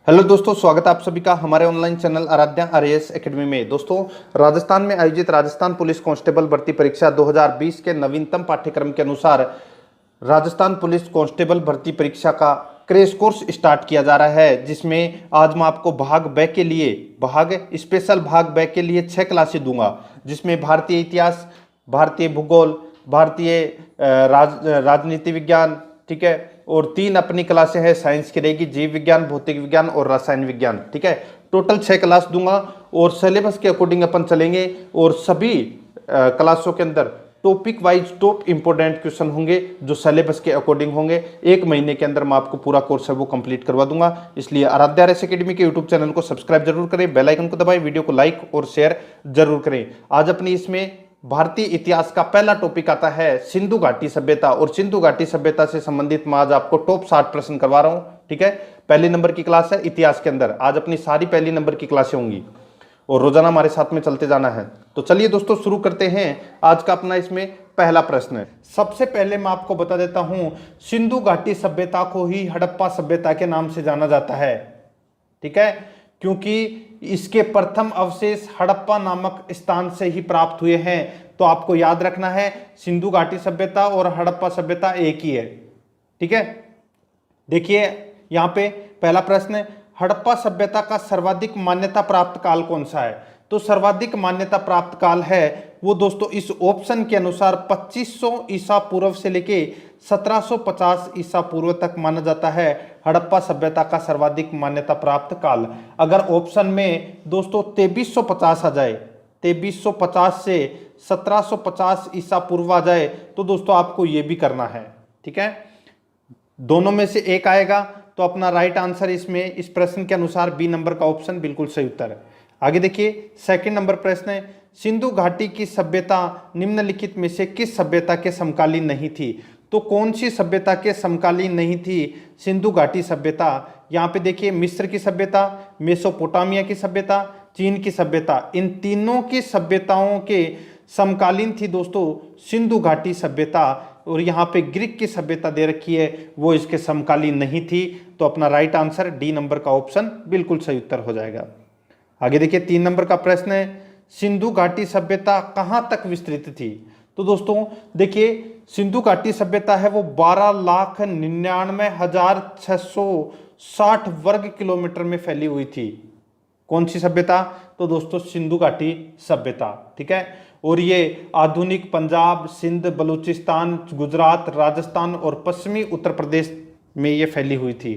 Hello दोस्तों, स्वागत है आप सभी का हमारे online channel Aaradhya RAS academy में। दोस्तों, राजस्थान में आयोजित राजस्थान पुलिस कांस्टेबल भर्ती परीक्षा 2020 के नवीनतम पाठ्यक्रम के अनुसार राजस्थान पुलिस कांस्टेबल भर्ती परीक्षा का क्रैश कोर्स स्टार्ट किया जा रहा है, जिसमें आज मैं आपको भाग ब के लिए 6 क्लासेस दूंगा, जिसमें भारतीय इतिहास, भारतीय भूगोल, भारतीय राजनीति विज्ञान, ठीक है, और 3 अपनी क्लासें हैं साइंस की रहेगी, जीव विज्ञान, भौतिक विज्ञान और रसायन विज्ञान। ठीक है, टोटल 6 क्लास दूंगा और सिलेबस के अकॉर्डिंग अपन चलेंगे और सभी क्लासों के अंदर topic wise top important question होंगे जो सिलेबस के अकॉर्डिंग होंगे। 1 महीने के अंदर मैं आपको पूरा कोर्स है वो कंप्लीट करवा दूंगा। इसलिए आराध्या आरएएस एकेडमी के यूट्यूब चैनल को सब्सक्राइब जरूर करें, बेल आइकन को दबाएं, वीडियो को लाइक और शेयर जरूर करें। आज अपनी इसमें भारतीय इतिहास का पहला टॉपिक आता है सिंधु घाटी सभ्यता, और सिंधु घाटी सभ्यता से संबंधित मैं आज आपको टॉप 60 प्रश्न करवा रहा हूं। ठीक है, पहले नंबर की क्लास है इतिहास के अंदर। आज अपनी सारी पहली नंबर की क्लासें होंगी और रोजाना हमारे साथ में चलते जाना है। तो चलिए दोस्तों, शुरू करते हैं। आज का अपना इसमें पहला प्रश्न है। सबसे पहले मैं आपको बता देता हूं, सिंधु घाटी सभ्यता को ही हड़प्पा सभ्यता के नाम से जाना जाता है। ठीक है, क्योंकि इसके प्रथम अवशेष हड़प्पा नामक स्थान से ही प्राप्त हुए हैं। तो आपको याद रखना है, सिंधु घाटी सभ्यता और हड़प्पा सभ्यता एक ही है। ठीक है, देखिए यहां पे पहला प्रश्न है, हड़प्पा सभ्यता का सर्वाधिक मान्यता प्राप्त काल कौन सा है? तो सर्वाधिक मान्यता प्राप्त काल है वो दोस्तों इस ऑप्शन के अनुसार 2500 ईसा पूर्व से लेके 1750 ईसा पूर्व तक माना जाता है हड़प्पा सभ्यता का सर्वाधिक मान्यता प्राप्त काल। अगर ऑप्शन में दोस्तों 2350 आ जाए, 2350 से 1750 ईसा पूर्व आ जाए, तो दोस्तों आपको ये भी करना है। ठीक है, दोनों में से एक आएगा तो अपना राइट आंसर इसमें इस प्रश्न के अनुसार बी नंबर का ऑप्शन बिल्कुल सही उत्तर है। आगे देखिए, सेकंड नंबर प्रश्न है, सिंधु घाटी की सभ्यता निम्नलिखित में से किस सभ्यता के समकालीन नहीं थी? तो कौन सी सभ्यता के समकालीन नहीं थी सिंधु घाटी सभ्यता? यहाँ पे देखिए, मिस्र की सभ्यता, मेसोपोटामिया की सभ्यता, चीन की सभ्यता, इन तीनों की सभ्यताओं के समकालीन थी दोस्तों सिंधु घाटी सभ्यता। और यहाँ पे ग्रीक की सभ्यता दे रखी है, वो इसके समकालीन नहीं थी। तो अपना राइट आंसर डी नंबर का ऑप्शन बिल्कुल सही उत्तर हो जाएगा। आगे देखिए, 3 नंबर का प्रश्न है, सिंधु घाटी सभ्यता कहां तक विस्तृत थी? तो दोस्तों देखिए, सिंधु घाटी सभ्यता है वो 12,99,660 वर्ग किलोमीटर में फैली हुई थी। कौन सी सभ्यता? तो दोस्तों सिंधु घाटी सभ्यता। ठीक है, और ये आधुनिक पंजाब, सिंध, बलूचिस्तान, गुजरात, राजस्थान और पश्चिमी उत्तर प्रदेश में ये फैली हुई थी।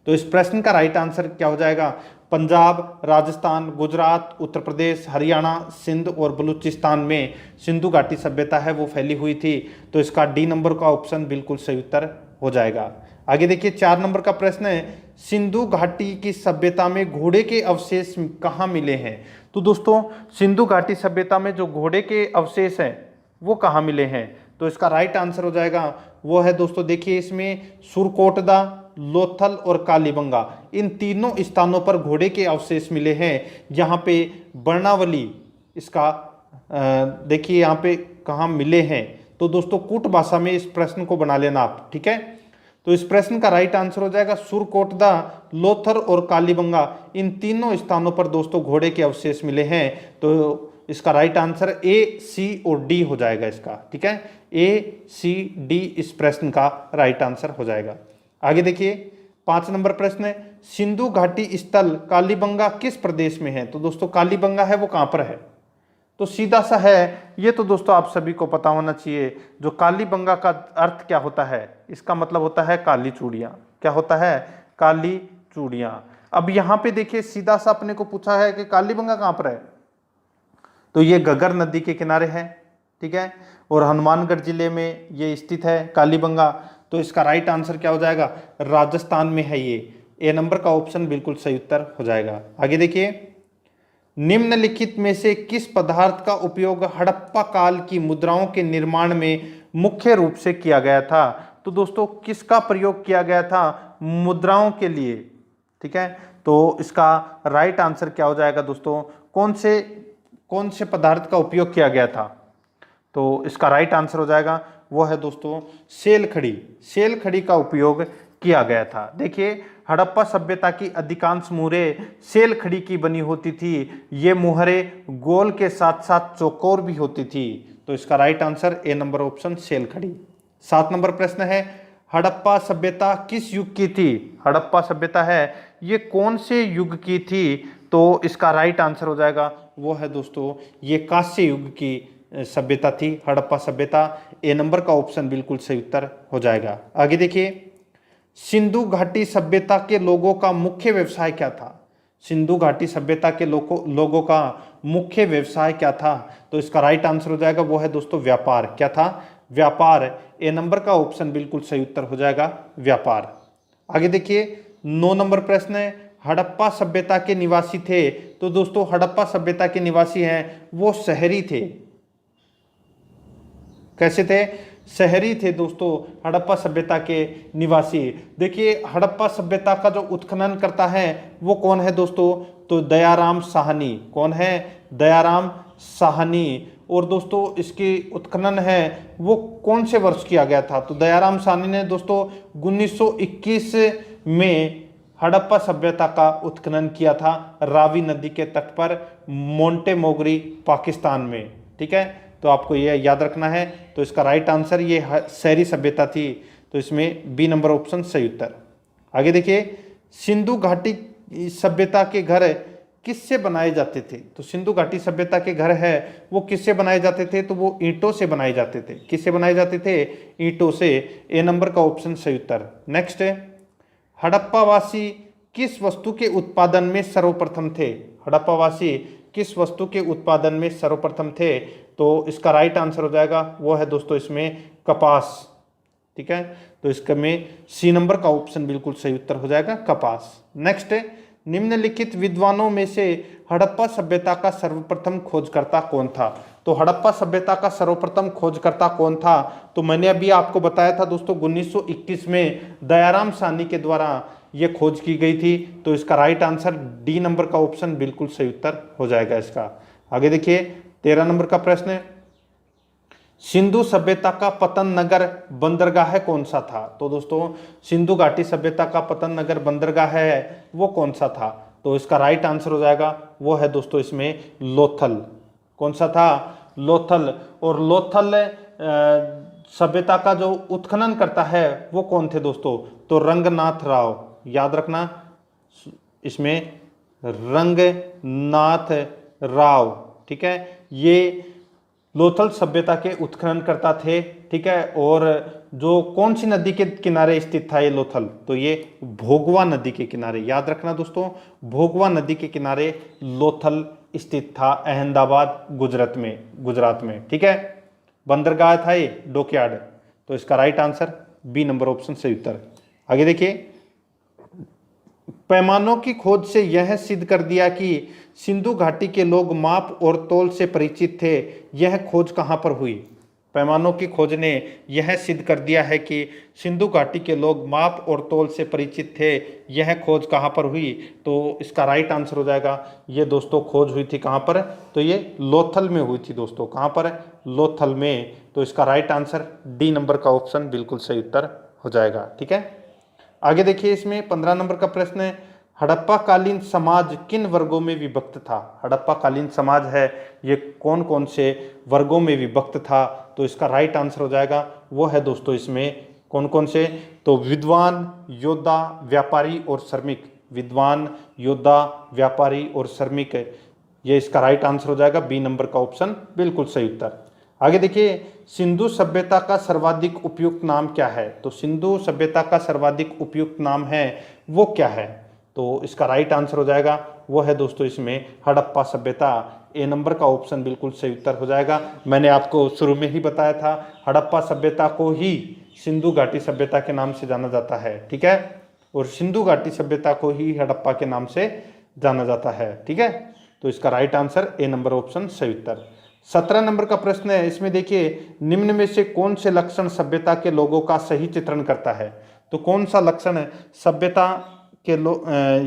तो इस प्रश्न का राइट आंसर क्या हो जाएगा? पंजाब, राजस्थान, गुजरात, उत्तर प्रदेश, हरियाणा, सिंध और बलूचिस्तान में सिंधु घाटी सभ्यता है वो फैली हुई थी। तो इसका डी नंबर का ऑप्शन बिल्कुल सही उत्तर हो जाएगा। आगे देखिए, 4 नंबर का प्रश्न है, सिंधु घाटी की सभ्यता में घोड़े के अवशेष कहाँ मिले हैं? तो दोस्तों सिंधु घाटी सभ्यता में जो घोड़े के अवशेष हैं वो कहाँ मिले हैं? तो इसका राइट आंसर हो जाएगा वो है दोस्तों, देखिए इसमें सुरकोटदा, लोथल और कालीबंगा, इन तीनों स्थानों पर घोड़े के अवशेष मिले हैं। यहाँ पे वर्णावली इसका देखिए यहाँ पे कहाँ मिले हैं। तो दोस्तों कूट भाषा में इस प्रश्न को बना लेना आप। ठीक है, तो इस प्रश्न का राइट आंसर हो जाएगा सुरकोटदा, लोथर और कालीबंगा, इन तीनों स्थानों पर दोस्तों घोड़े के अवशेष मिले हैं। तो इसका राइट आंसर ए, सी और डी हो जाएगा इसका। ठीक है, ए, सी, डी इस प्रश्न का राइट आंसर हो जाएगा। आगे देखिए, 5 नंबर प्रश्न है, सिंधु घाटी स्थल कालीबंगा किस प्रदेश में है? तो दोस्तों कालीबंगा है वो कहां पर है? तो सीधा सा है, ये तो दोस्तों आप सभी को पता होना चाहिए। जो कालीबंगा का अर्थ क्या होता है? इसका मतलब होता है काली चूड़ियां। क्या होता है? काली चूड़ियां। अब यहां पे देखिए, सीधा सा अपने को पूछा है कि कालीबंगा कहां पर है, तो ये घग्गर नदी के किनारे है। ठीक है, और हनुमानगढ़ जिले में ये स्थित है कालीबंगा। तो इसका राइट आंसर क्या हो जाएगा? राजस्थान में है ये। ए नंबर का ऑप्शन बिल्कुल सही उत्तर हो जाएगा। आगे देखिए, निम्नलिखित में से किस पदार्थ का उपयोग हड़प्पा काल की मुद्राओं के निर्माण में मुख्य रूप से किया गया था? तो दोस्तों किसका प्रयोग किया गया था मुद्राओं के लिए? ठीक है, तो इसका राइट आंसर क्या हो जाएगा दोस्तों? कौन से पदार्थ का उपयोग किया गया था? तो इसका राइट आंसर हो जाएगा वो है दोस्तों सेल खड़ी। सेल खड़ी का उपयोग किया गया था। देखिए हड़प्पा सभ्यता की अधिकांश मुहरें सेल खड़ी की बनी होती थी। ये मुहरें गोल के साथ साथ चौकोर भी होती थी। तो इसका right answer A number option sell खड़ी। 7 नंबर प्रश्न है, हड़प्पा सभ्यता किस युग की थी? हड़प्पा सभ्यता है ये कौन से युग की थी? तो इसका राइट आंसर हो जाएगा वो है दोस्तों ये कांस्य युग की सभ्यता थी हड़प्पा सभ्यता। ए नंबर का ऑप्शन बिल्कुल सही उत्तर हो जाएगा। आगे देखिए, सिंधु घाटी सभ्यता के लोगों का मुख्य व्यवसाय क्या था? सिंधु घाटी सभ्यता के लोगों का मुख्य व्यवसाय क्या था? तो इसका राइट आंसर हो जाएगा वो है दोस्तों व्यापार। क्या था? व्यापार। ए नंबर का ऑप्शन बिल्कुल सही उत्तर हो जाएगा व्यापार। आगे देखिए, 9 नंबर प्रश्न है, हड़प्पा सभ्यता के निवासी थे। तो दोस्तों हड़प्पा सभ्यता के निवासी हैं वो शहरी थे। कैसे थे? शहरी थे दोस्तों हड़प्पा सभ्यता के निवासी। देखिए हड़प्पा सभ्यता का जो उत्खनन करता है वो कौन है दोस्तों? तो दयाराम साहनी। कौन है? दयाराम साहनी। और दोस्तों इसकी उत्खनन है वो कौन से वर्ष किया गया था? तो दयाराम साहनी ने दोस्तों 1921 में हड़प्पा सभ्यता का उत्खनन किया था रावी नदी के तट पर मोंटेमोगरी पाकिस्तान में। ठीक है, तो आपको ये याद रखना है। तो इसका राइट आंसर ये शहरी सभ्यता थी। तो इसमें बी नंबर ऑप्शन सही उत्तर। आगे देखिए, सिंधु घाटी सभ्यता के घर किससे बनाए जाते थे? तो सिंधु घाटी सभ्यता के घर है वो किससे बनाए जाते थे? तो वो ईंटों से बनाए जाते थे। किससे बनाए जाते थे? ईंटों से। ए नंबर का ऑप्शन सही उत्तर। नेक्स्ट है, हड़प्पावासी किस वस्तु के उत्पादन में सर्वप्रथम थे? हड़प्पावासी किस वस्तु के उत्पादन में सर्वप्रथम थे? तो इसका राइट आंसर हो जाएगा वो है दोस्तों इसमें कपास। ठीक है, तो इसका में सी नंबर का ऑप्शन बिल्कुल सही उत्तर हो जाएगा कपास। नेक्स्ट है, निम्नलिखित विद्वानों में से हड़प्पा सभ्यता का सर्वप्रथम खोजकर्ता कौन था? तो हड़प्पा सभ्यता का सर्वप्रथम खोजकर्ता कौन था? तो मैंने अभी आपको बताया था दोस्तों 1921 में दयाराम साहनी के द्वारा ये खोज की गई थी। तो इसका राइट आंसर डी नंबर का ऑप्शन बिल्कुल सही उत्तर हो जाएगा इसका। आगे देखिए, 13 नंबर का प्रश्न है, सिंधु सभ्यता का पतन नगर बंदरगाह कौन सा था? तो दोस्तों सिंधु घाटी सभ्यता का पतन नगर बंदरगाह है वो कौन सा था? तो इसका राइट आंसर हो जाएगा वो है दोस्तों इसमें लोथल। कौन सा था? लोथल। और लोथल सभ्यता का जो उत्खनन करता है वो कौन थे दोस्तों? तो रंगनाथ राव। याद रखना इसमें रंगनाथ राव। ठीक है, ये लोथल सभ्यता के उत्खनन करता थे। ठीक है, और जो कौन सी नदी के किनारे स्थित था ये लोथल? तो ये भोगवा नदी के किनारे। याद रखना दोस्तों, भोगवा नदी के किनारे लोथल स्थित था अहमदाबाद गुजरात में। ठीक है, बंदरगाह था ये डॉकयार्ड। तो इसका right answer B number option सही उत्तर। आगे देखिए, पैमानों की खोज से यह सिद्ध कर दिया कि सिंधु घाटी के लोग माप और तौल से परिचित थे। यह खोज कहां पर हुई? पैमानों की खोज ने यह सिद्ध कर दिया है कि सिंधु घाटी के लोग माप और तौल से परिचित थे। यह खोज कहां पर हुई? तो इसका राइट आंसर हो जाएगा ये दोस्तों खोज हुई थी कहां पर? तो ये लोथल में हुई थी दोस्तों। कहां पर? लोथल में। तो इसका राइट आंसर डी नंबर का ऑप्शन बिल्कुल सही उत्तर हो जाएगा। ठीक है, आगे देखिए, इसमें 15 नंबर का प्रश्न है, हड़प्पा कालीन समाज किन वर्गों में विभक्त था? हड़प्पा कालीन समाज है ये कौन कौन से वर्गों में विभक्त था? तो इसका राइट आंसर हो जाएगा वो है दोस्तों इसमें कौन कौन से? तो विद्वान, योद्धा, व्यापारी और श्रमिक। विद्वान, योद्धा, व्यापारी और श्रमिक, ये इसका राइट आंसर हो जाएगा बी नंबर का ऑप्शन बिल्कुल सही उत्तर। आगे देखिए, सिंधु सभ्यता का सर्वाधिक उपयुक्त नाम क्या है? तो सिंधु सभ्यता का सर्वाधिक उपयुक्त नाम है वो क्या है? तो इसका राइट आंसर हो जाएगा वो है दोस्तों इसमें हड़प्पा सभ्यता। ए नंबर का ऑप्शन बिल्कुल सही उत्तर हो जाएगा। मैंने आपको शुरू में ही बताया था हड़प्पा सभ्यता को ही सिंधु घाटी सभ्यता के नाम से जाना जाता है। ठीक है, और सिंधु घाटी सभ्यता को ही हड़प्पा के नाम से जाना जाता है। ठीक है, तो इसका right answer A number option सही उत्तर। 17 नंबर का प्रश्न है, इसमें देखिए, निम्न में से कौन से लक्षण सभ्यता के लोगों का सही चित्रण करता है? तो कौन सा लक्षण सभ्यता के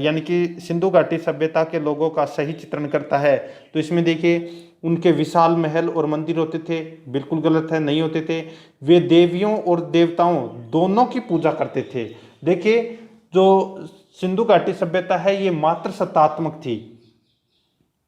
यानी कि सिंधु घाटी सभ्यता के लोगों का सही चित्रण करता है? तो इसमें देखिए, उनके विशाल महल और मंदिर होते थे। बिल्कुल गलत है, नहीं होते थे। वे देवियों और देवताओं दोनों की पूजा करते थे। देखिए, जो सिंधु घाटी सभ्यता है ये मात्र सत्तात्मक थी।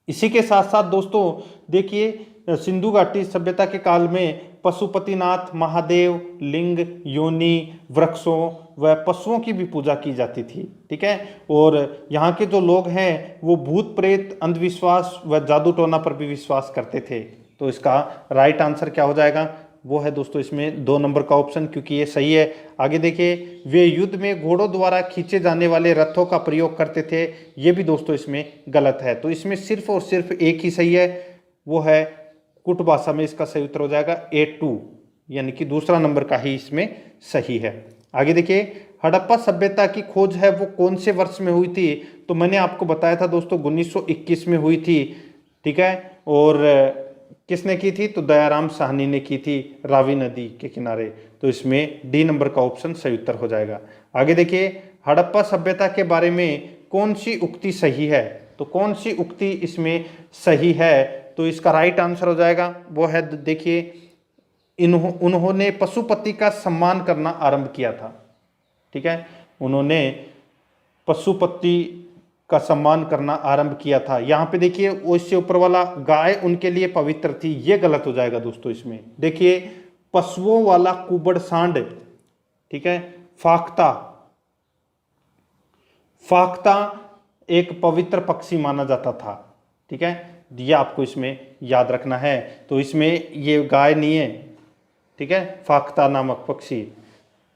इसी के साथ साथ दोस्तों देखिए सिंधु घाटी सभ्यता के काल में पशुपतिनाथ, महादेव, लिंग, योनि, वृक्षों व पशुओं की भी पूजा की जाती थी। ठीक है, और यहाँ के जो लोग हैं वो भूत प्रेत, अंधविश्वास व जादू टोना पर भी विश्वास करते थे। तो इसका राइट आंसर क्या हो जाएगा, वो है दोस्तों इसमें 2 नंबर का ऑप्शन, क्योंकि ये सही है। आगे देखिए वे युद्ध में घोड़ों द्वारा खींचे जाने वाले रथों का प्रयोग करते थे, ये भी दोस्तों इसमें गलत है। तो इसमें सिर्फ और सिर्फ एक ही सही है, वो है कुट भाषा में इसका सही उत्तर हो जाएगा A2, यानी कि दूसरा नंबर का ही इसमें सही है। आगे देखिए हड़प्पा सभ्यता की खोज है वो कौन से वर्ष में हुई थी, तो मैंने आपको बताया था दोस्तों 1921 में हुई थी। ठीक है, और किसने की थी, तो दयाराम साहनी ने की थी, रावी नदी के किनारे। तो इसमें डी नंबर का ऑप्शन सही उत्तर हो जाएगा। आगे देखिए हड़प्पा सभ्यता के बारे में कौन सी उक्ति सही है, तो कौन सी उक्ति इसमें सही है, तो इसका राइट आंसर हो जाएगा वो है देखिए उन्होंने पशुपति का सम्मान करना आरंभ किया था। ठीक है, उन्होंने पशुपति का सम्मान करना आरंभ किया था। यहाँ पे देखिए उससे ऊपर वाला गाय उनके लिए पवित्र थी, ये गलत हो जाएगा दोस्तों। इसमें देखिए पशुओं वाला कुबड़ सांड, ठीक है, फाख्ता, फाख्ता एक पवित्र पक्षी माना जाता था। ठीक है, ये आपको इसमें याद रखना है। तो इसमें ये गाय नहीं है, ठीक है, फाख्ता नामक पक्षी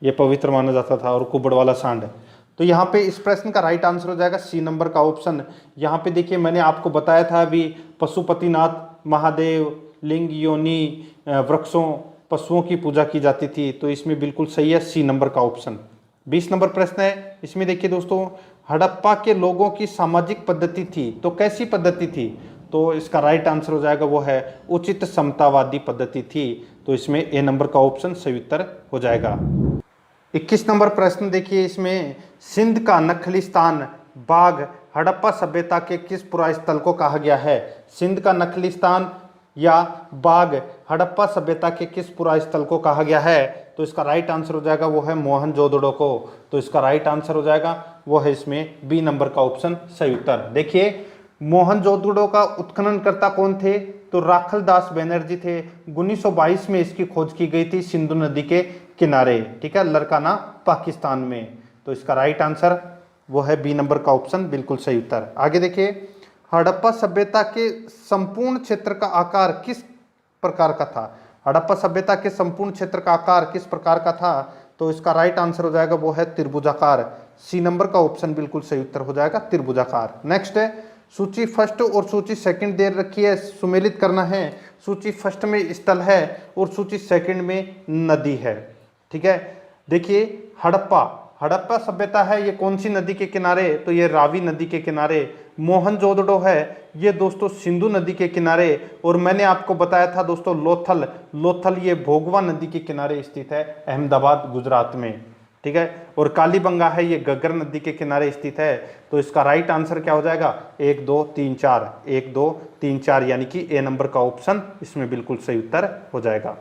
ये पवित्र माना जाता था, और कुबड़ वाला सांड। तो यहाँ पे इस प्रश्न का राइट आंसर हो जाएगा सी नंबर का ऑप्शन। यहाँ पे देखिए मैंने आपको बताया था अभी पशुपतिनाथ, महादेव, लिंग, योनि, वृक्षों, पशुओं की पूजा की जाती थी। तो इसमें बिल्कुल सही है सी नंबर का ऑप्शन। 20 नंबर प्रश्न है, इसमें देखिए दोस्तों हड़प्पा के लोगों की सामाजिक पद्धति थी, तो कैसी पद्धति थी, तो इसका राइट आंसर हो जाएगा वो है उचित समतावादी पद्धति थी। तो इसमें ए नंबर का ऑप्शन सही उत्तर हो जाएगा। 21 नंबर प्रश्न देखिए, इसमें सिंध का नखलिस्तान बाग हड़प्पा सभ्यता के किस पुरा स्थल को कहा गया है। सिंध का नखलिस्तान या बाग हड़प्पा सभ्यता के किस पुरा स्थल को कहा गया है, तो इसका राइट आंसर हो जाएगा वो है मोहनजोदड़ो को। तो इसका राइट आंसर हो जाएगा वो है इसमें बी नंबर का ऑप्शन सही उत्तर। देखिए मोहनजोदड़ो का उत्खननकर्ता कौन थे, तो राखल दास बैनर्जी थे। 1922 में इसकी खोज की गई थी सिंधु नदी के किनारे, ठीक है, लरकाना पाकिस्तान में। तो इसका राइट आंसर वो है बी नंबर का ऑप्शन, बिल्कुल सही उत्तर। आगे देखिए हड़प्पा सभ्यता के संपूर्ण क्षेत्र का आकार किस प्रकार का था। हड़प्पा सभ्यता के संपूर्ण क्षेत्र का आकार किस प्रकार का था, तो इसका राइट आंसर हो जाएगा वो है त्रिभुजाकार। सी नंबर का ऑप्शन बिल्कुल सही उत्तर हो जाएगा, त्रिभुजाकार। नेक्स्ट है सूची फर्स्ट और सूची सेकंड दे रखी है, सुमेलित करना है। सूची फर्स्ट में स्थल है और सूची सेकंड में नदी है। ठीक है, देखिए हड़प्पा सभ्यता है ये कौन सी नदी के किनारे, तो ये रावी नदी के किनारे। मोहनजोदड़ो है ये दोस्तों सिंधु नदी के किनारे। और मैंने आपको बताया था दोस्तों लोथल ये भोगवा नदी के किनारे स्थित है, अहमदाबाद गुजरात में। ठीक है, और कालीबंगा है ये घग्गर नदी के किनारे स्थित है। तो इसका राइट आंसर क्या हो जाएगा 1 2 3 4, 1 2 3 4, यानी कि ए नंबर का ऑप्शन इसमें बिल्कुल सही उत्तर हो जाएगा।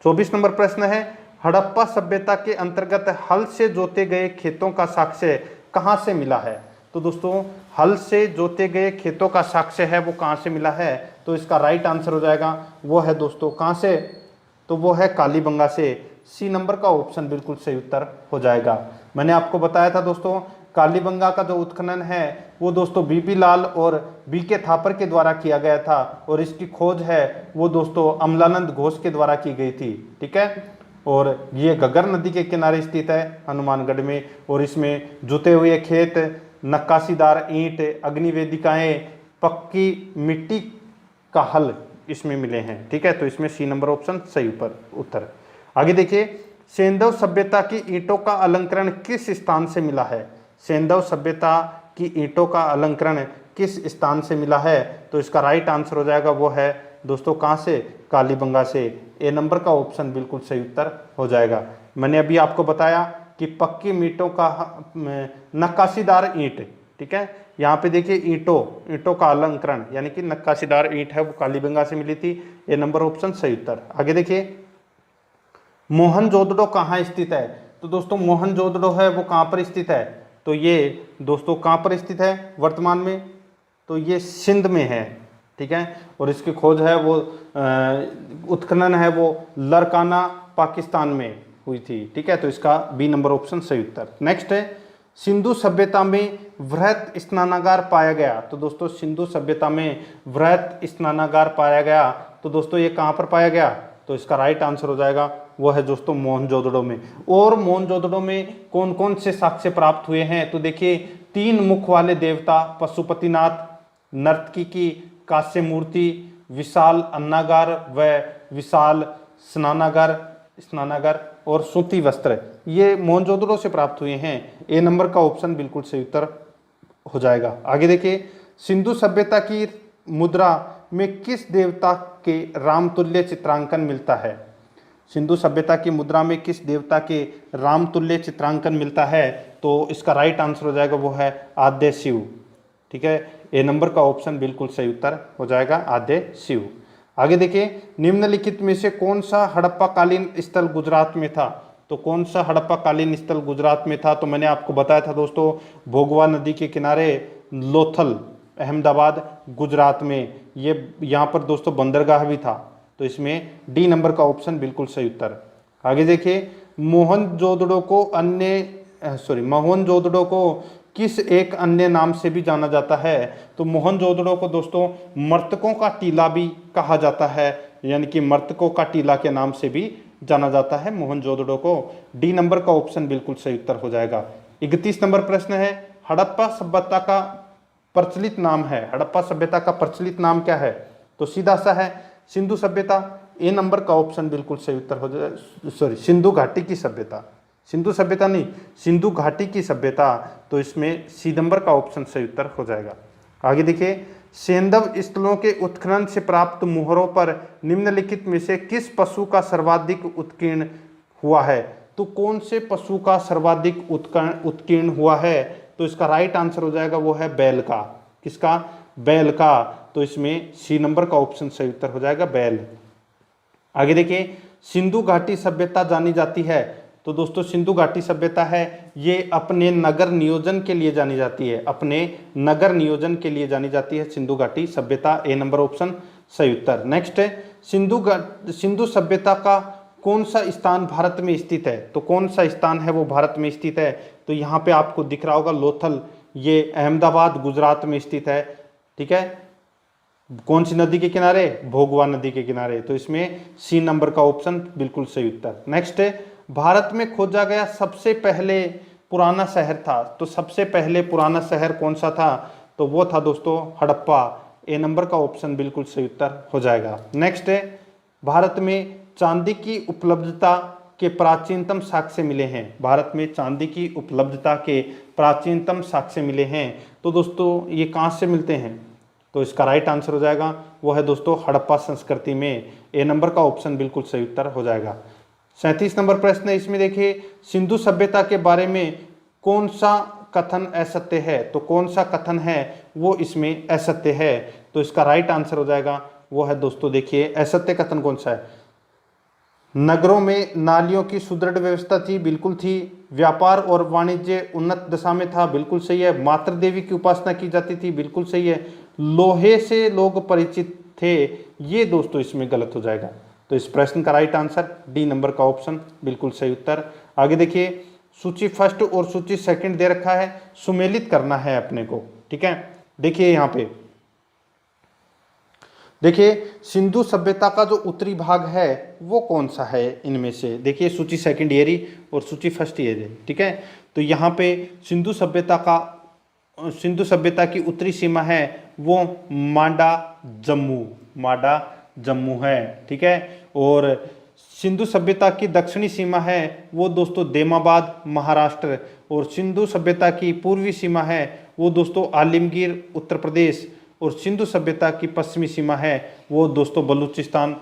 24 नंबर प्रश्न है हड़प्पा सभ्यता के अंतर्गत हल से जोते गए खेतों का साक्ष्य कहाँ से मिला है। तो दोस्तों हल से जोते गए खेतों का साक्ष्य है वो कहाँ से मिला है, तो इसका राइट आंसर हो जाएगा वो है दोस्तों कहाँ से, तो वो है कालीबंगा से। सी नंबर का ऑप्शन बिल्कुल सही उत्तर हो जाएगा। मैंने आपको बताया था दोस्तों कालीबंगा का जो उत्खनन है वो दोस्तों बीपी लाल और बीके थापर के द्वारा किया गया था, और इसकी खोज है वो दोस्तों अमलानंद घोष के द्वारा की गई थी। ठीक है, और ये घग्गर नदी के किनारे स्थित है हनुमानगढ़ में, और इसमें जुते हुए खेत, नक्काशीदार ईंट, अग्निवेदिकाएं, पक्की मिट्टी का हल इसमें मिले हैं। ठीक है, तो इसमें सी नंबर ऑप्शन सही उत्तर। आगे देखिए सेंधव सभ्यता की ईंटों का अलंकरण किस स्थान से मिला है। सेंधव सभ्यता की ईंटों का अलंकरण किस स्थान से मिला है, तो इसका राइट आंसर हो जाएगा वो है दोस्तों कहाँ से, कालीबंगा से। ए नंबर का ऑप्शन बिल्कुल सही उत्तर हो जाएगा। मैंने अभी आपको बताया कि पक्की ईंटों का नक्काशीदार ईंट, ठीक है, यहाँ पे देखिए ईंटों का अलंकरण यानी कि नक्काशीदार ईंट है वो कालीबंगा से मिली थी। ए नंबर ऑप्शन सही उत्तर। आगे देखिए मोहनजोदड़ो कहाँ स्थित है, तो दोस्तों मोहनजोदड़ो है वो कहाँ पर स्थित है, तो ये दोस्तों कहाँ पर स्थित है वर्तमान में, तो ये सिंध में है, ठीक है। और इसकी खोज है वो उत्खनन है वो लरकाना पाकिस्तान में हुई थी, ठीक है। तो इसका बी नंबर ऑप्शन सही उत्तर। नेक्स्ट है सिंधु सभ्यता में वृहत स्नानागार पाया गया। तो दोस्तों सिंधु सभ्यता में वृहत स्नानागार पाया गया, तो दोस्तों ये कहाँ पर पाया गया, तो इसका राइट आंसर हो जाएगा वो है दोस्तों मोहनजोदड़ो में। और मोहनजोदड़ो में कौन कौन से साक्ष्य प्राप्त हुए हैं, तो देखिए 3 मुख वाले देवता पशुपतिनाथ, नर्तकी की कांस्य मूर्ति, विशाल अन्नागार व विशाल स्नानागार और सूती वस्त्र, ये मोहनजोदड़ो से प्राप्त हुए हैं। ए नंबर का ऑप्शन बिल्कुल सही उत्तर हो जाएगा। आगे देखिए सिंधु सभ्यता की मुद्रा में किस देवता के रामतुल्य चित्रांकन मिलता है। सिंधु सभ्यता की मुद्रा में किस देवता के रामतुल्य चित्रांकन मिलता है, तो इसका राइट आंसर हो जाएगा वो है आद्य शिव, ठीक है। ए नंबर का ऑप्शन बिल्कुल सही उत्तर हो जाएगा आद्य शिव। आगे देखिए निम्नलिखित में से कौन सा हड़प्पा कालीन स्थल गुजरात में था, तो कौन सा हड़प्पा कालीन स्थल गुजरात में था, तो मैंने आपको बताया था दोस्तों भोगवा नदी के किनारे लोथल अहमदाबाद गुजरात में, ये यहाँ पर दोस्तों बंदरगाह भी था, तो इसमें डी नंबर का ऑप्शन बिल्कुल सही उत्तर। आगे देखिए मोहनजोदड़ो को किस एक अन्य नाम से भी जाना जाता है, तो मोहनजोदड़ो को दोस्तों मर्तकों का टीला भी कहा जाता है, यानी कि मर्तकों का टीला के नाम से भी जाना जाता है मोहनजोदड़ो को। डी नंबर का ऑप्शन बिल्कुल सही उत्तर हो जाएगा। 31 नंबर प्रश्न है हड़प्पा सभ्यता का प्रचलित नाम है, हड़प्पा सभ्यता का प्रचलित नाम क्या है, तो सीधा सा है सिंधु सभ्यता। ए नंबर का ऑप्शन बिल्कुल सही उत्तर हो जाए, सॉरी सिंधु घाटी की सभ्यता, सिंधु सभ्यता नहीं सिंधु घाटी की सभ्यता, तो इसमें सी नंबर का ऑप्शन सही उत्तर हो जाएगा। आगे देखिए सैंधव स्थलों के उत्खनन से प्राप्त मुहरों पर निम्नलिखित में से किस पशु का सर्वाधिक उत्कीर्ण हुआ है, तो कौन से पशु का सर्वाधिक उत्कीर्ण हुआ है, तो इसका राइट आंसर हो जाएगा वो है बैल का। किसका, बैल का, तो इसमें सी नंबर का ऑप्शन सही उत्तर हो जाएगा बैल। आगे देखिए सिंधु घाटी सभ्यता जानी जाती है, तो दोस्तों सिंधु घाटी सभ्यता है ये अपने नगर नियोजन के लिए जानी जाती है, अपने नगर नियोजन के लिए जानी जाती है सिंधु घाटी सभ्यता। ए नंबर ऑप्शन सही उत्तर। नेक्स्ट है सिंधु सभ्यता का कौन सा स्थान भारत में स्थित है, तो कौन सा स्थान है वो भारत में स्थित है, तो यहाँ पे आपको दिख रहा होगा लोथल, ये अहमदाबाद गुजरात में स्थित है, ठीक है। कौन सी नदी के किनारे, भोगवा नदी के किनारे, तो इसमें सी नंबर का ऑप्शन बिल्कुल सही उत्तर। नेक्स्ट है भारत में खोजा गया सबसे पहले पुराना शहर था, तो सबसे पहले पुराना शहर कौन सा था, तो वो था दोस्तों हड़प्पा। ए नंबर का ऑप्शन बिल्कुल सही उत्तर हो जाएगा। नेक्स्ट है भारत में चांदी की उपलब्धता के प्राचीनतम साक्ष्य मिले हैं, भारत में चांदी की उपलब्धता के प्राचीनतम साक्ष्य मिले हैं, तो दोस्तों ये कहाँ से मिलते हैं, तो इसका राइट आंसर हो जाएगा वो है दोस्तों हड़प्पा संस्कृति में। ए नंबर का ऑप्शन बिल्कुल सही उत्तर हो जाएगा। 37 नंबर प्रश्न है, इसमें देखिए सिंधु सभ्यता के बारे में कौन सा कथन असत्य है, तो कौन सा कथन है वो इसमें असत्य है, तो इसका राइट आंसर हो जाएगा वो है दोस्तों देखिए असत्य कथन कौन सा है, नगरों में नालियों की सुदृढ़ व्यवस्था थी, बिल्कुल थी। व्यापार और वाणिज्य उन्नत दशा में था, बिल्कुल सही है। मातृ देवी की उपासना की जाती थी, बिल्कुल सही है। लोहे से लोग परिचित थे, ये दोस्तों इसमें गलत हो जाएगा, तो इस प्रश्न का राइट आंसर डी नंबर का ऑप्शन बिल्कुल सही उत्तर। आगे देखिए सूची फर्स्ट और सूची सेकंड दे रखा है, सुमेलित करना है अपने को, ठीक है। देखिए यहाँ पे देखिए सिंधु सभ्यता का जो उत्तरी भाग है वो कौन सा है इनमें से, देखिए सूची सेकंड ईयरी और सूची फर्स्ट ईयर, ठीक है। तो यहाँ पे सिंधु सभ्यता की उत्तरी सीमा है वो मांडा जम्मू है, ठीक है। और सिंधु सभ्यता की दक्षिणी सीमा है वो दोस्तों देमाबाद महाराष्ट्र, और सिंधु सभ्यता की पूर्वी सीमा है वो दोस्तों आलिमगीर उत्तर प्रदेश, और सिंधु सभ्यता की पश्चिमी सीमा है वो दोस्तों बलूचिस्तान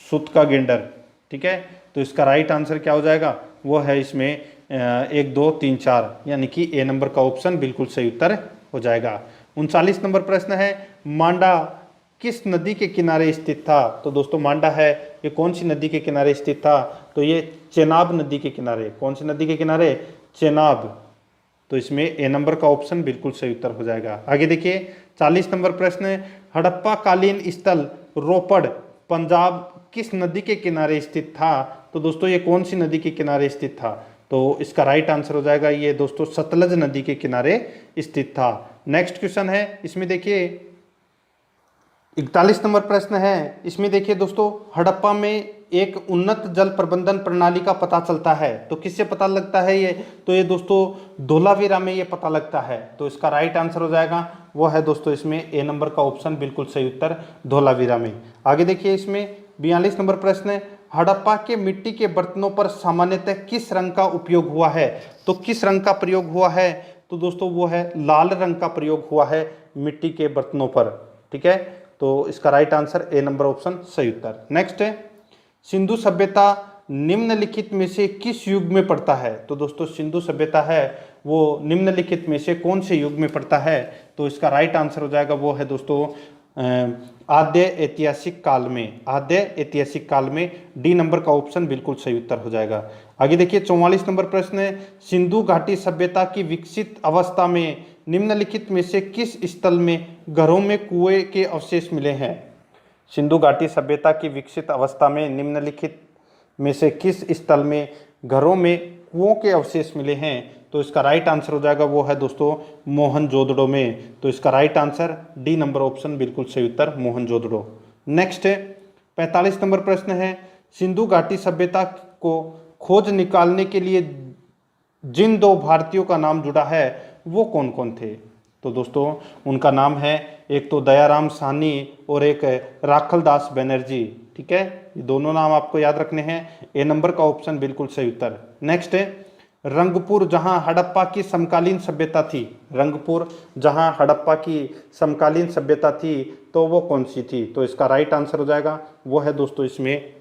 सुतका गेंडर, ठीक है। तो इसका राइट आंसर क्या हो जाएगा, वो है इसमें 1 2 3 4, यानी कि ए नंबर का ऑप्शन बिल्कुल सही उत्तर हो जाएगा। 39 नंबर प्रश्न है मांडा किस नदी के किनारे स्थित था, तो दोस्तों मांडा है ये कौन सी नदी के किनारे स्थित था, तो ये चेनाब नदी के किनारे, कौन सी नदी के किनारे, चेनाब, तो इसमें ए नंबर का ऑप्शन बिल्कुल सही उत्तर हो जाएगा। आगे देखिए 40 नंबर प्रश्न है, हड़प्पा कालीन स्थल रोपड़ पंजाब किस नदी के किनारे स्थित था? तो दोस्तों ये कौन सी नदी के किनारे स्थित था? तो इसका राइट आंसर हो जाएगा ये दोस्तों सतलज नदी के किनारे स्थित था। नेक्स्ट क्वेश्चन है, इसमें देखिए 41 नंबर प्रश्न है, इसमें देखिए दोस्तों हड़प्पा में एक उन्नत जल प्रबंधन प्रणाली का पता चलता है, तो किससे पता लगता है ये? तो ये दोस्तों धोलावीरा में ये पता लगता है। तो इसका राइट आंसर हो जाएगा वो है दोस्तों इसमें ए नंबर का ऑप्शन बिल्कुल सही उत्तर धोलावीरा में। आगे देखिए इसमें 42 नंबर प्रश्न है, हड़प्पा के मिट्टी के बर्तनों पर सामान्यतः किस रंग का उपयोग हुआ है? तो किस रंग का प्रयोग हुआ है? तो दोस्तों वो है लाल रंग का प्रयोग हुआ है मिट्टी के बर्तनों पर, ठीक है। तो इसका right answer A number option सही उत्तर। नेक्स्ट है, सिंधु सभ्यता निम्नलिखित में से किस युग में पड़ता है? तो दोस्तों सिंधु सभ्यता है वो निम्नलिखित में से कौन से युग में पड़ता है? तो इसका राइट आंसर हो जाएगा वो है दोस्तों आद्य ऐतिहासिक काल में। आद्य ऐतिहासिक काल में डी नंबर का ऑप्शन बिल्कुल सही उत्तर हो जाएगा। आगे देखिए 44 नंबर प्रश्न है, सिंधु घाटी सभ्यता की विकसित अवस्था में निम्नलिखित में से किस स्थल में घरों में कुएं के अवशेष मिले हैं? सिंधु घाटी सभ्यता की विकसित अवस्था में निम्नलिखित में से किस स्थल में घरों में कुओं के अवशेष मिले हैं? तो इसका राइट आंसर हो जाएगा वो है दोस्तों मोहनजोदड़ो में। तो इसका right answer D number option बिल्कुल सही उत्तर मोहनजोदड़ो। नेक्स्ट है 45 नंबर प्रश्न है, सिंधु घाटी सभ्यता को खोज निकालने के लिए जिन दो भारतीयों का नाम जुड़ा है वो कौन कौन थे? तो दोस्तों उनका नाम है एक तो दयाराम साहनी और एक राखलदास बनर्जी, ठीक है। ये दोनों नाम आपको याद रखने हैं। ए नंबर का ऑप्शन बिल्कुल सही उत्तर। नेक्स्ट है, रंगपुर जहां हड़प्पा की समकालीन सभ्यता थी, रंगपुर जहां हड़प्पा की समकालीन सभ्यता थी तो वो कौन सी थी? तो इसका राइट आंसर हो जाएगा वो है दोस्तों इसमें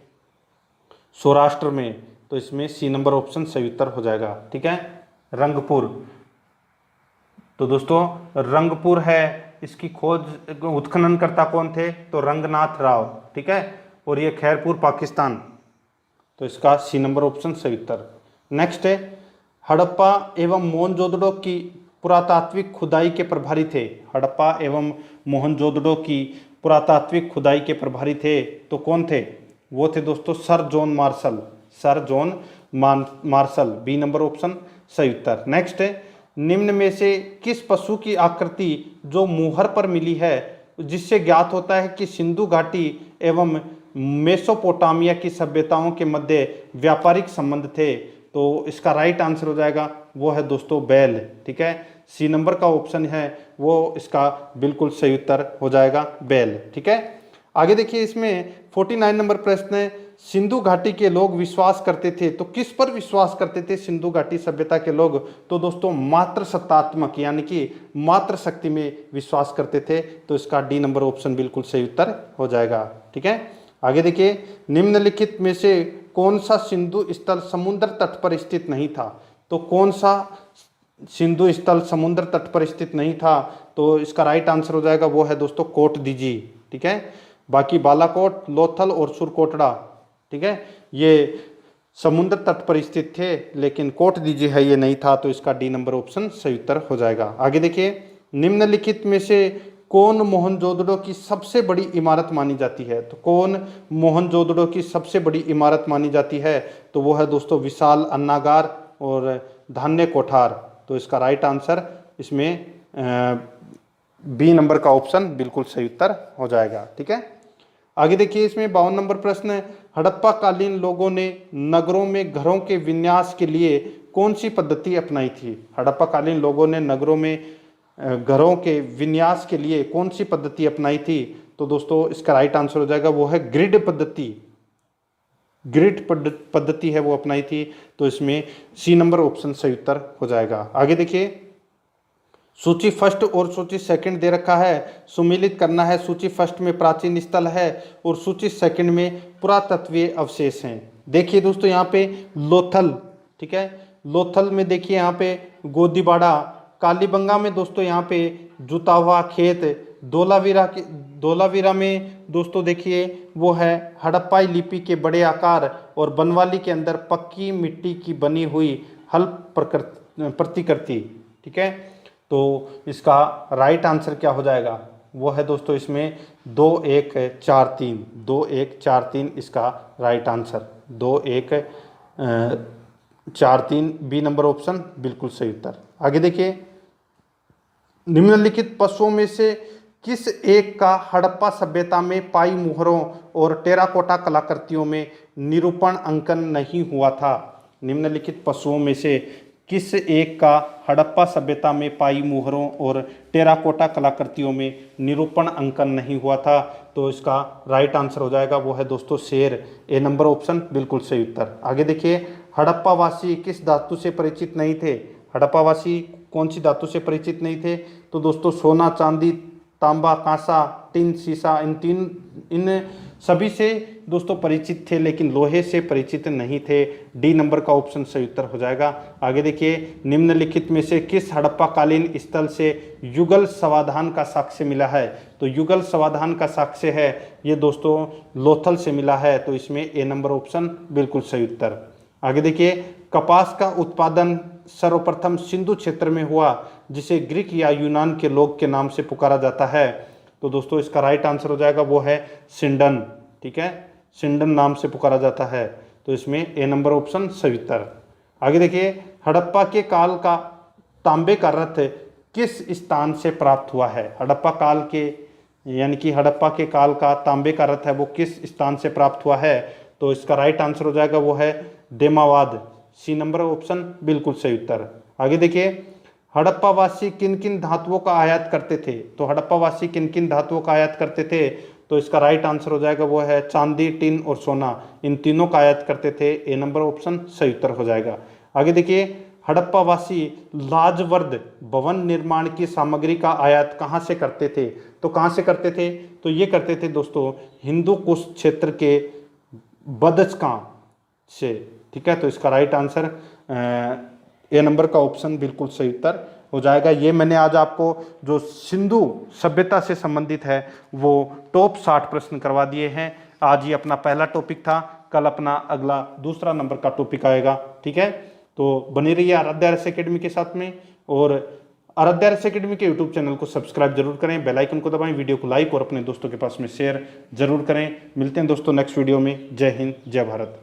सौराष्ट्र में। तो इसमें सी नंबर ऑप्शन सही उत्तर हो जाएगा, ठीक है, रंगपुर। तो दोस्तों रंगपुर है, इसकी खोज उत्खननकर्ता कौन थे? तो रंगनाथ राव, ठीक है, और ये खैरपुर पाकिस्तान। तो इसका सी नंबर ऑप्शन सही उत्तर। नेक्स्ट है, हड़प्पा एवं मोहनजोदड़ो की पुरातात्विक खुदाई के प्रभारी थे। हड़प्पा एवं मोहनजोदड़ो की पुरातात्विक खुदाई के प्रभारी थे तो कौन थे? वो थे दोस्तों sir John Marshall. Sir John Marshall, B number option सही उत्तर। नेक्स्ट है, निम्न में से किस पशु की आकृति जो मुहर पर मिली है जिससे ज्ञात होता है कि सिंधु घाटी एवं मेसोपोटामिया की सभ्यताओं के मध्य व्यापारिक संबंध थे? तो इसका राइट आंसर हो जाएगा वो है दोस्तों बैल, ठीक है। सी नंबर का ऑप्शन है वो इसका बिल्कुल सही उत्तर हो जाएगा बैल, ठीक है। आगे देखिए इसमें 49 नंबर प्रश्न है, सिंधु घाटी के लोग विश्वास करते थे, तो किस पर विश्वास करते थे सिंधु घाटी सभ्यता के लोग? तो दोस्तों मात्र सत्तात्मक यानी कि मात्र शक्ति में विश्वास करते थे। तो इसका डी नंबर ऑप्शन बिल्कुल सही उत्तर हो जाएगा, ठीक है। आगे देखिए, निम्नलिखित में से कौन सा सिंधु स्थल समुद्र तट पर स्थित नहीं था? तो कौन सा सिंधु स्थल समुद्र तट पर स्थित नहीं था? तो इसका राइट आंसर हो जाएगा वो है दोस्तों कोट दीजी, ठीक है। बाकी बालाकोट, लोथल और सुरकोटड़ा, ठीक है, ये समुद्र तट पर स्थित थे, लेकिन कोट दीजी है ये नहीं था। तो इसका डी नंबर ऑप्शन सही उत्तर हो जाएगा। आगे देखिए, निम्नलिखित में से कौन मोहनजोदड़ो की सबसे बड़ी इमारत मानी जाती है? तो कौन मोहनजोदड़ो की सबसे बड़ी इमारत मानी जाती है? तो वो है दोस्तों विशाल अन्नागार और धान्य कोठार। तो इसका राइट आंसर इसमें बी नंबर का ऑप्शन बिल्कुल सही उत्तर हो जाएगा, ठीक है। आगे देखिए इसमें 52 नंबर प्रश्न है, हड़प्पा कालीन लोगों ने नगरों में घरों के विन्यास के लिए कौन सी पद्धति अपनाई थी? हड़प्पा कालीन लोगों ने नगरों में घरों के विन्यास के लिए कौन सी पद्धति अपनाई थी? तो दोस्तों इसका राइट आंसर हो जाएगा वो है ग्रिड पद्धति। ग्रिड पद्धति है वो अपनाई थी। तो इसमें सी नंबर ऑप्शन सही उत्तर हो जाएगा। आगे देखिए, सूची फर्स्ट और सूची सेकंड दे रखा है, सुमिलित करना है। सूची फर्स्ट में प्राचीन स्थल है और सूची सेकंड में पुरातत्वीय अवशेष हैं। देखिए दोस्तों यहाँ पे लोथल, ठीक है, लोथल में देखिए यहाँ पे गोदीबाड़ा, कालीबंगा में दोस्तों यहाँ पे जुता हुआ खेत, धोलावीरा में दोस्तों देखिए वो है हड़प्पाई लिपि के बड़े आकार, और बनवाली के अंदर पक्की मिट्टी की बनी हुई हल प्रतिकृति, ठीक है। तो इसका राइट आंसर क्या हो जाएगा, वो है दोस्तों इसमें 2 1 4 3, 2 1 4 3 इसका right answer, 2 1 4 3 B number option बिल्कुल सही उत्तर। आगे देखिए, निम्नलिखित पशुओं में से किस एक का हड़प्पा सभ्यता में पाई मुहरों और टेराकोटा कलाकृतियों में निरूपण अंकन नहीं हुआ था। निम्नलिखित पशुओं में से किस एक का हड़प्पा सभ्यता में पाई मुहरों और टेराकोटा कलाकृतियों में निरूपण अंकन नहीं हुआ था। तो इसका राइट आंसर हो जाएगा वो है दोस्तों शेर, ए नंबर ऑप्शन बिल्कुल सही उत्तर। आगे देखिए, हड़प्पावासी किस धातु से परिचित नहीं थे। हड़प्पावासी कौन सी धातु से परिचित नहीं थे, तो दोस्तों सोना, चांदी, तांबा, कांसा, टिन, सीसा, इन सभी से दोस्तों परिचित थे, लेकिन लोहे से परिचित नहीं थे। डी नंबर का ऑप्शन सही उत्तर हो जाएगा। आगे देखिए, निम्नलिखित में से किस हड़प्पाकालीन स्थल से युगल समाधान का साक्ष्य मिला है। तो युगल समाधान का साक्ष्य है ये दोस्तों लोथल से मिला है, तो इसमें ए नंबर ऑप्शन बिल्कुल सही उत्तर। आगे देखिए, कपास का उत्पादन सर्वप्रथम सिंधु क्षेत्र में हुआ, जिसे ग्रीक या यूनान के लोग के नाम से पुकारा जाता है। तो दोस्तों इसका राइट आंसर हो जाएगा वो है सिंडन, ठीक है, सिंडन नाम से पुकारा जाता है, तो इसमें ए नंबर ऑप्शन सही उत्तर। आगे देखिए, हड़प्पा के काल का तांबे का रथ किस स्थान से प्राप्त हुआ है। हड़प्पा काल के यानी कि हड़प्पा के काल का तांबे का रथ है वो किस स्थान से प्राप्त हुआ है। तो इसका राइट आंसर हो जाएगा वो है देमावाद, सी नंबर ऑप्शन बिल्कुल सही उत्तर। आगे देखिए, हड़प्पावासी किन किन धातुओं का आयात करते थे। तो हड़प्पावासी किन किन धातुओं का आयात करते थे, तो इसका राइट आंसर हो जाएगा वो है चांदी, टिन और सोना, इन तीनों का आयात करते थे, ए नंबर ऑप्शन सही उत्तर हो जाएगा। आगे देखिए, हड़प्पावासी लाजवर्द भवन निर्माण की सामग्री का आयात कहाँ से करते थे। तो कहाँ से करते थे, तो ये करते थे दोस्तों हिंदू कुश क्षेत्र के बदचकां से, ठीक है। तो इसका राइट आंसर ए नंबर का ऑप्शन बिल्कुल सही उत्तर हो जाएगा। ये मैंने आज आपको जो सिंधु सभ्यता से संबंधित है वो टॉप 60 प्रश्न करवा दिए हैं। आज ये अपना पहला टॉपिक था, कल अपना अगला दूसरा नंबर का टॉपिक आएगा, ठीक है। तो बने रहिए आराध्या RS एकेडमी के साथ में, और आराध्या RS एकेडमी के यूट्यूब चैनल को सब्सक्राइब जरूर करें, बेल आइकन को दबाएं, वीडियो को लाइक और अपने दोस्तों के पास में शेयर जरूर करें। मिलते हैं दोस्तों नेक्स्ट वीडियो में। जय हिंद, जय भारत।